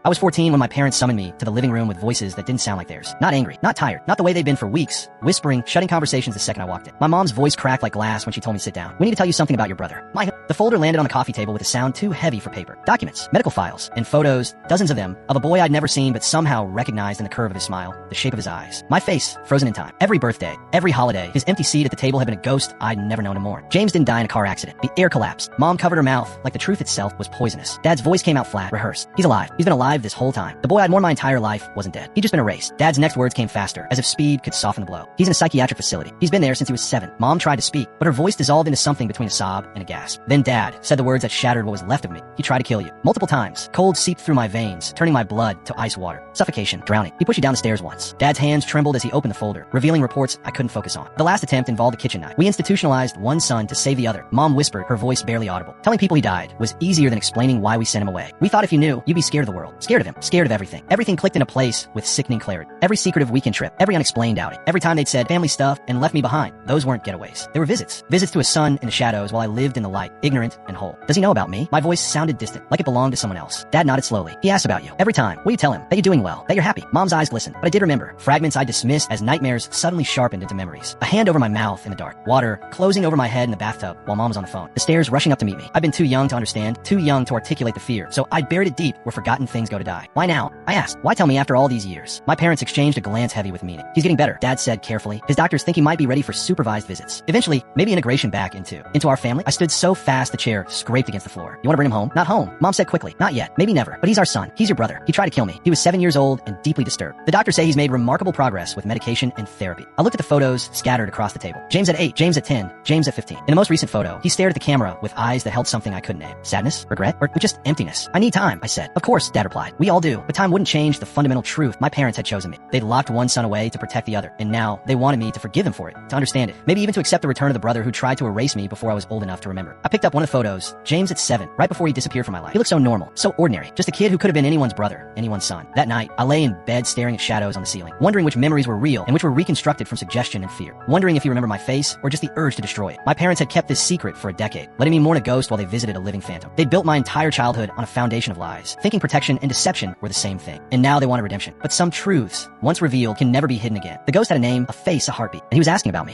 I was 14 when my parents summoned me to the living room with voices that didn't sound like theirs. Not angry, not tired, not the way they'd been for weeks, whispering, shutting conversations the second I walked in. My mom's voice cracked like glass when she told me to sit down. We need to tell you something about your brother. The folder landed on the coffee table with a sound too heavy for paper. Documents, medical files, and photos, dozens of them, of a boy I'd never seen but somehow recognized in the curve of his smile, the shape of his eyes. My face, frozen in time. Every birthday, every holiday, his empty seat at the table had been a ghost I'd never known to mourn. James didn't die in a car accident. The air collapsed. Mom covered her mouth like the truth itself was poisonous. Dad's voice came out flat, rehearsed. He's alive. He's been alive this whole time. The boy I'd mourned my entire life wasn't dead. He'd just been erased. Dad's next words came faster, as if speed could soften the blow. He's in a psychiatric facility. He's been there since he was 7. Mom tried to speak, but her voice dissolved into something between a sob and a gasp. Then Dad said the words that shattered what was left of me. He tried to kill you. Multiple times. Cold seeped through my veins, turning my blood to ice water. Suffocation. Drowning. He pushed you down the stairs once. Dad's hands trembled as he opened the folder, revealing reports I couldn't focus on. The last attempt involved a kitchen knife. We institutionalized one son to save the other. Mom whispered, her voice barely audible. Telling people he died was easier than explaining why we sent him away. We thought if you knew, you'd be scared of the world. Scared of him. Scared of everything. Everything clicked into place with sickening clarity. Every secretive weekend trip. Every unexplained outing. Every time they'd said family stuff and left me behind. Those weren't getaways. They were visits. Visits to a son in the shadows while I lived in the light, ignorant and whole. Does he know about me? My voice sounded distant, like it belonged to someone else. Dad nodded slowly. He asked about you. Every time. Will you tell him that you're doing well? That you're happy? Mom's eyes glistened. But I did remember. Fragments I dismissed as nightmares suddenly sharpened into memories. A hand over my mouth in the dark. Water closing over my head in the bathtub while Mom was on the phone. The stairs rushing up to meet me. I'd been too young to understand, too young to articulate the fear, so I'd buried it deep where forgotten things go to die. Why now? I asked. Why tell me after all these years? My parents exchanged a glance heavy with meaning. He's getting better, Dad said carefully. His doctors think he might be ready for supervised visits. Eventually, maybe integration back into our family. I stood so fast the chair scraped against the floor. You want to bring him home? Not home. Mom said quickly. Not yet. Maybe never. But he's our son. He's your brother. He tried to kill me. He was 7 years old and deeply disturbed. The doctors say he's made remarkable progress with medication and therapy. I looked at the photos scattered across the table. James at 8, James at 10, James at 15. In the most recent photo, he stared at the camera with eyes that held something I couldn't name. Sadness? Regret? Or just emptiness? I need time, I said. Of course, Dad replied. We all do. But time wouldn't change the fundamental truth. My parents had chosen me. They'd locked one son away to protect the other. And now they wanted me to forgive them for it, to understand it. Maybe even to accept the return of the brother who tried to erase me before I was old enough to remember. I picked up one of the photos, James at 7, right before he disappeared from my life. He looked so normal, so ordinary. Just a kid who could have been anyone's brother, anyone's son. That night, I lay in bed staring at shadows on the ceiling, wondering which memories were real and which were reconstructed from suggestion and fear. Wondering if he remembered my face or just the urge to destroy it. My parents had kept this secret for a decade, letting me mourn a ghost while they visited a living phantom. They'd built my entire childhood on a foundation of lies, thinking protection and deception were the same thing. And now they wanted redemption. But some truths, once revealed, can never be hidden again. The ghost had a name, a face, a heartbeat, and he was asking about me.